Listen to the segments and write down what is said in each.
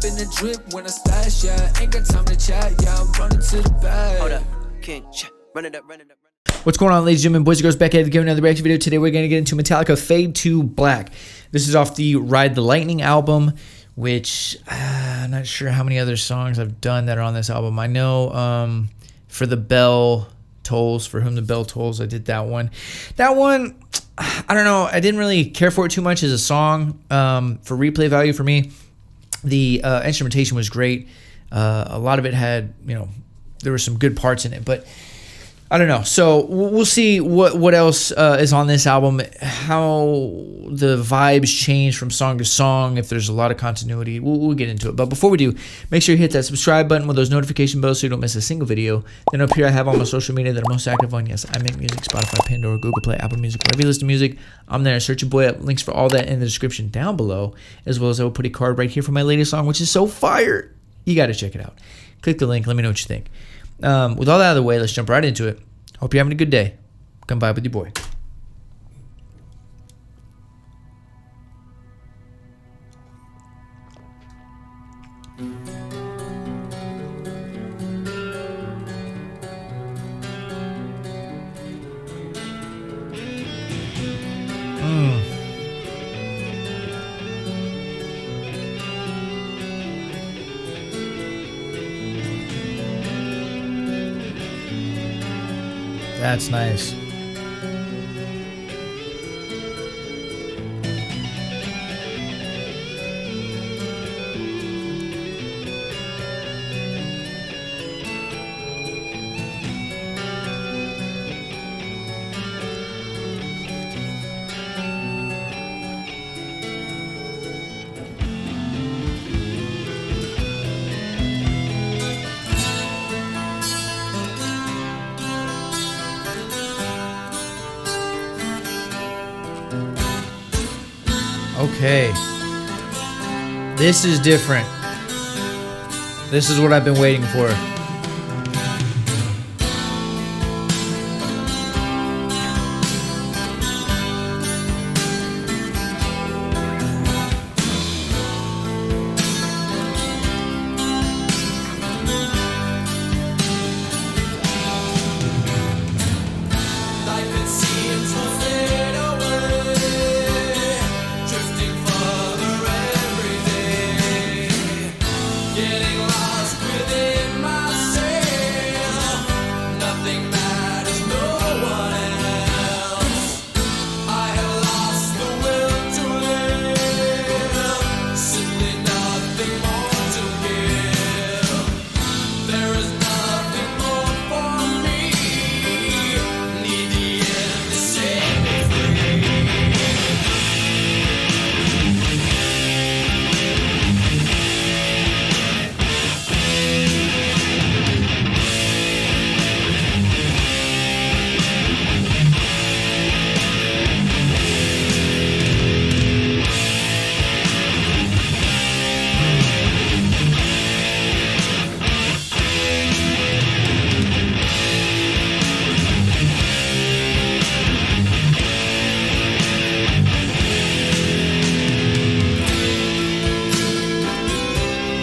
in the drip when I splash, yeah. Ain't got time to chat, yeah. I'm running to the bag. Hold up, king, run it up, run it up. What's going on, ladies and gentlemen, boys and girls, back at it again, another reaction video. Today we're going to get into Metallica Fade to Black. This is off the Ride the Lightning album, which I'm not sure how many other songs I've done that are on this album. I know For the Bell Tolls, For Whom the Bell Tolls, I did that one. That one, I don't know, I didn't really care for it too much as a song. For replay value for me, the instrumentation was great. A lot of it had, you know, there were some good parts in it, but I don't know. So we'll see what else is on this album, how the vibes change from song to song, if there's a lot of continuity. We'll get into it. But before we do, make sure you hit that subscribe button with those notification bells so you don't miss a single video. Then up here I have all my social media that I'm most active on. Yes, I make music, Spotify, Pandora, Google Play, Apple Music, wherever you listen to music. I'm there. Search your boy up. Links for all that in the description down below, as well as I will put a card right here for my latest song, which is so fire. You got to check it out. Click the link. Let me know what you think. With all that out of the way, let's jump right into it. Hope you're having a good day. Come by with your boy. That's nice. Okay, this is different. This is what I've been waiting for.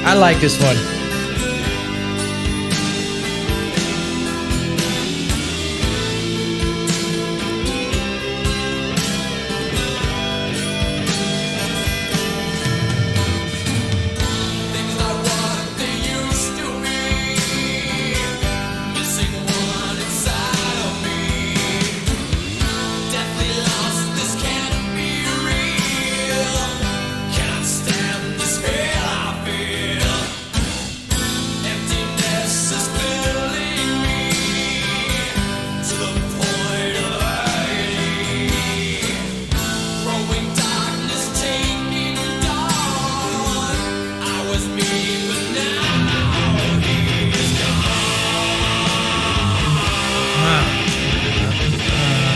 I like this one.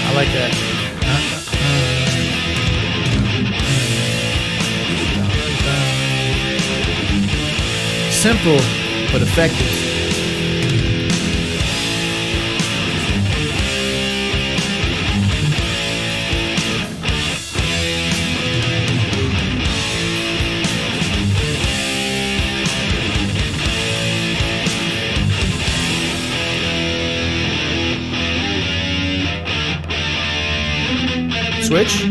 I like that. Simple, but effective. switch.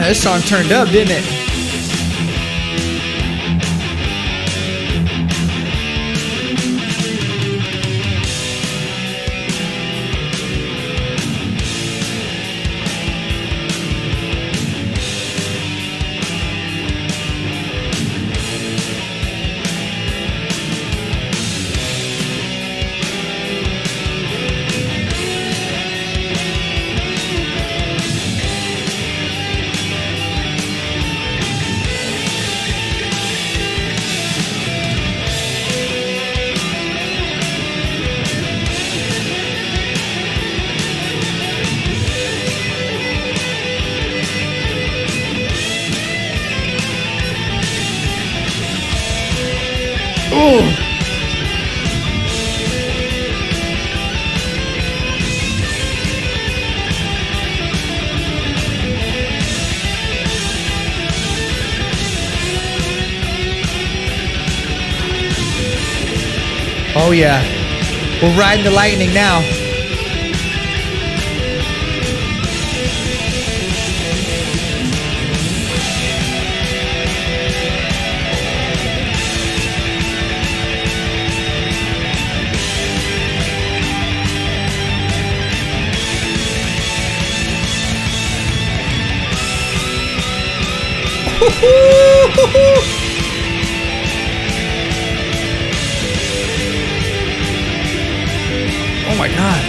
This song turned up, didn't it? Oh yeah, we're riding the lightning now. Oh my God.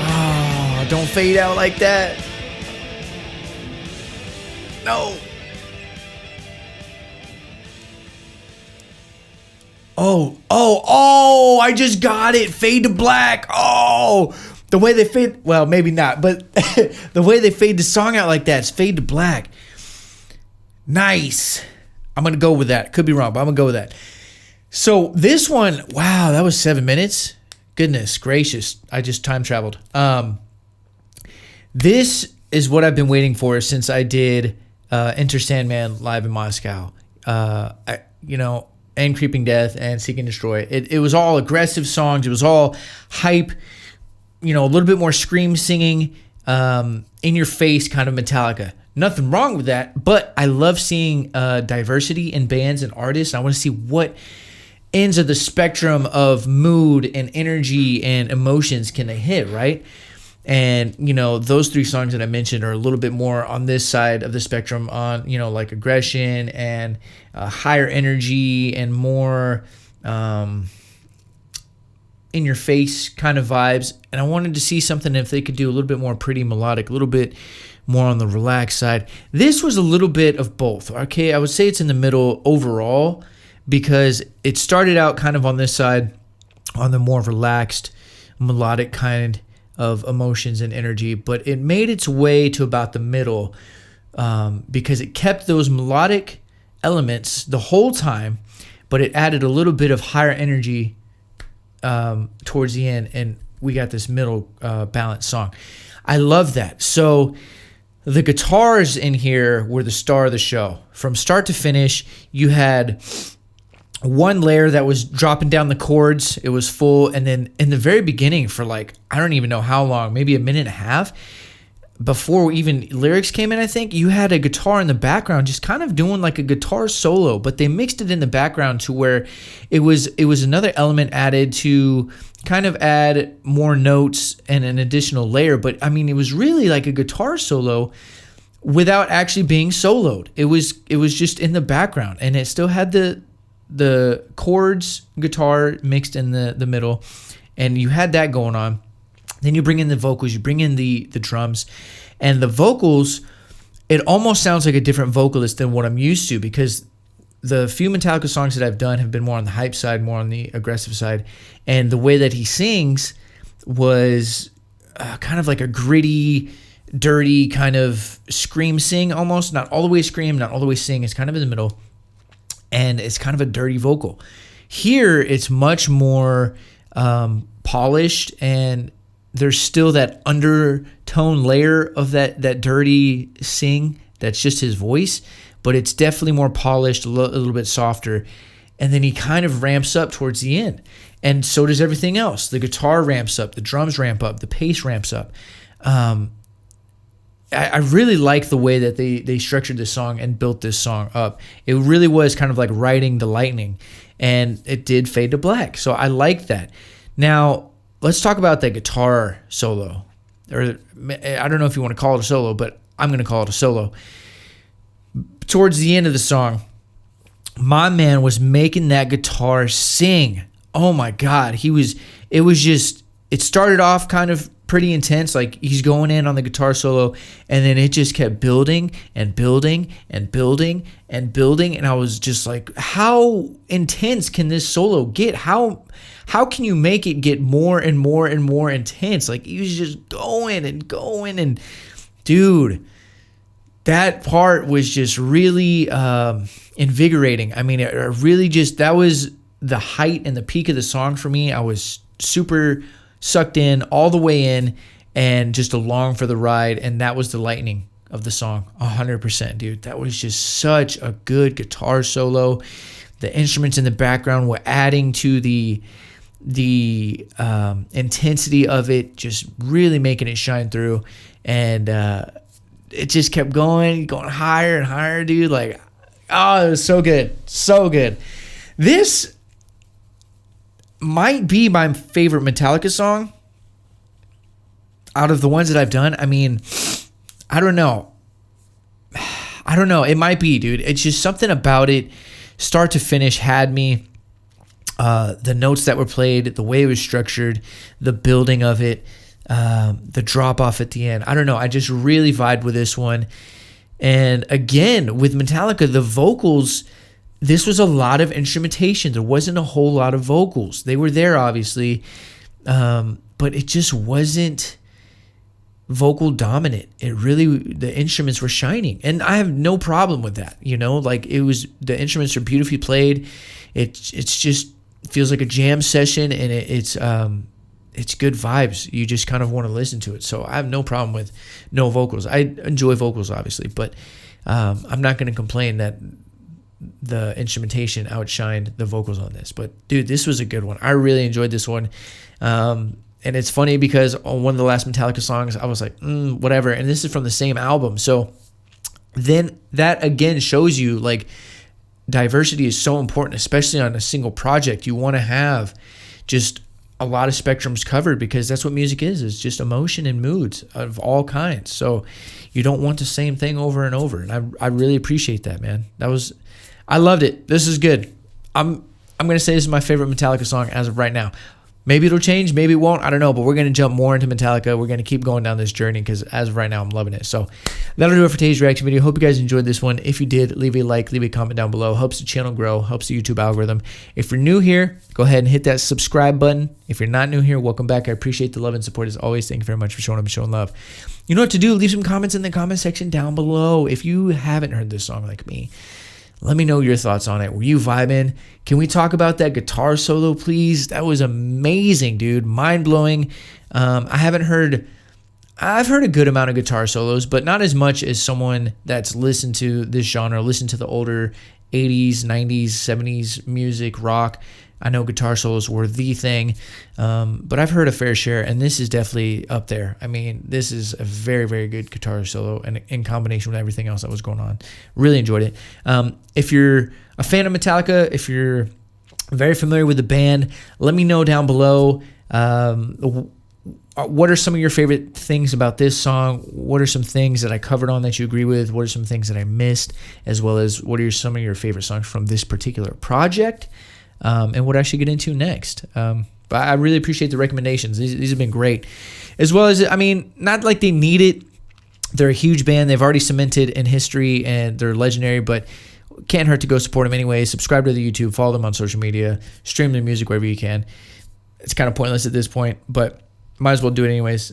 Oh, don't fade out like that. No. Oh, I just got it. Fade to black. Oh, the way they fade, well, maybe not, but the way they fade the song out like that is fade to black. Nice. I'm going to go with that. Could be wrong, but I'm going to go with that. So this one, wow, that was 7 minutes. Goodness gracious. I just time traveled. This is what I've been waiting for since I did Enter Sandman live in Moscow. And Creeping Death and Seek and Destroy. It was all aggressive songs. It was all hype, a little bit more scream singing, in your face kind of Metallica. Nothing wrong with that, but I love seeing diversity in bands and artists. I want to see what ends of the spectrum of mood and energy and emotions can they hit, right? And, those three songs that I mentioned are a little bit more on this side of the spectrum on, like aggression and higher energy and more in your face kind of vibes. And I wanted to see something if they could do a little bit more pretty melodic, a little bit more on the relaxed side. This was a little bit of both. Okay, I would say it's in the middle overall because it started out kind of on this side, on the more relaxed, melodic kind of emotions and energy, but it made its way to about the middle because it kept those melodic elements the whole time, but it added a little bit of higher energy towards the end, and we got this middle balanced song. I love that. So the guitars in here were the star of the show. From start to finish, you had one layer that was dropping down the chords. It was full. And then in the very beginning for I don't even know how long, maybe a minute and a half, before even lyrics came in, I think, you had a guitar in the background just kind of doing like a guitar solo, but they mixed it in the background to where it was another element added to kind of add more notes and an additional layer. But I mean, it was really like a guitar solo without actually being soloed. It was just in the background, and it still had the chords, guitar mixed in the middle, and you had that going on. Then you bring in the vocals, you bring in the drums, and the vocals, it almost sounds like a different vocalist than what I'm used to, because the few Metallica songs that I've done have been more on the hype side, more on the aggressive side, and the way that he sings was kind of like a gritty, dirty kind of scream sing almost. Not all the way scream, not all the way sing. It's kind of in the middle, and it's kind of a dirty vocal. Here, it's much more polished, and there's still that undertone layer of that dirty sing that's just his voice, but it's definitely more polished, a little bit softer. And then he kind of ramps up towards the end. And so does everything else. The guitar ramps up, the drums ramp up, the pace ramps up. I really like the way that they structured this song and built this song up. It really was kind of like riding the lightning, and it did fade to black. So I like that. Now, let's talk about that guitar solo. Or I don't know if you want to call it a solo, but I'm going to call it a solo. Towards the end of the song, my man was making that guitar sing. Oh my God. It started off kind of pretty intense. Like he's going in on the guitar solo, and then it just kept building and building and building and building. And I was just like, how intense can this solo get? How can you make it get more and more and more intense? Like he was just going and going, and dude, that part was just really invigorating. I mean, it really just, that was the height and the peak of the song for me. I was super sucked in all the way in and just along for the ride. And that was the lightning of the song. 100%, dude. That was just such a good guitar solo. The instruments in the background were adding to the intensity of it, just really making it shine through. And it just kept going higher and higher, dude. Like, oh, it was so good. So good. This might be my favorite Metallica song out of the ones that I've done. I mean, I don't know. It might be, dude. It's just something about it, start to finish, had me. The notes that were played, the way it was structured, the building of it, the drop off at the end. I don't know. I just really vibed with this one. And again, with Metallica, the vocals, this was a lot of instrumentation. There wasn't a whole lot of vocals. They were there, obviously, but it just wasn't vocal dominant. The instruments were shining, and I have no problem with that. Like the instruments are beautifully played. It's just feels like a jam session, and it's good vibes. You just kind of want to listen to it. So I have no problem with no vocals. I enjoy vocals, obviously, but I'm not going to complain that the instrumentation outshined the vocals on this. But dude, this was a good one. I really enjoyed this one. And it's funny because on one of the last Metallica songs, I was like, whatever. And this is from the same album. So then that again shows you like diversity is so important, especially on a single project. You want to have just a lot of spectrums covered, because that's what music is. It's just emotion and moods of all kinds. So you don't want the same thing over and over. And I really appreciate that, man. I loved it. This is good. I'm going to say this is my favorite Metallica song as of right now. Maybe it'll change, maybe it won't, I don't know, but we're going to jump more into Metallica. We're going to keep going down this journey because as of right now, I'm loving it. So that'll do it for today's reaction video. Hope you guys enjoyed this one. If you did, leave a like, leave a comment down below. Helps the channel grow, helps the YouTube algorithm. If you're new here, go ahead and hit that subscribe button. If you're not new here, welcome back. I appreciate the love and support as always. Thank you very much for showing up and showing love. You know what to do. Leave some comments in the comment section down below. If you haven't heard this song like me, let me know your thoughts on it. Were you vibing? Can we talk about that guitar solo, please? That was amazing, dude. Mind-blowing. I've heard a good amount of guitar solos, but not as much as someone that's listened to this genre, listened to the older 80s, 90s, 70s music, rock. I know guitar solos were the thing, but I've heard a fair share, and this is definitely up there. I mean, this is a very, very good guitar solo, and in combination with everything else that was going on. Really enjoyed it. If you're a fan of Metallica, if you're very familiar with the band, let me know down below what are some of your favorite things about this song? What are some things that I covered on that you agree with? What are some things that I missed? As well as what are some of your favorite songs from this particular project? And what I should get into next. But I really appreciate the recommendations. These have been great. As well as, I mean, not like they need it. They're a huge band. They've already cemented in history and they're legendary, but can't hurt to go support them anyway. Subscribe to the YouTube, follow them on social media, stream their music wherever you can. It's kind of pointless at this point, but might as well do it anyways,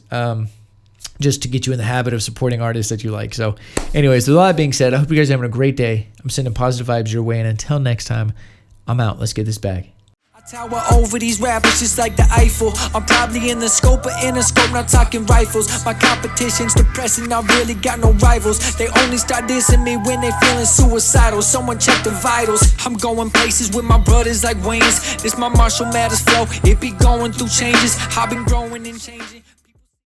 just to get you in the habit of supporting artists that you like. So anyways, with all that being said, I hope you guys are having a great day. I'm sending positive vibes your way, and until next time, I'm out. Let's get this bag. Tower over these rappers just like the Eiffel. I'm probably in the scope, but in a scope, not talking rifles. My competition's depressing, I really got no rivals. They only start dissing me when they feeling suicidal. Someone check the vitals. I'm going places with my brothers like Wayans. This my Marshall Mathers flow. It be going through changes. I've been growing and changing.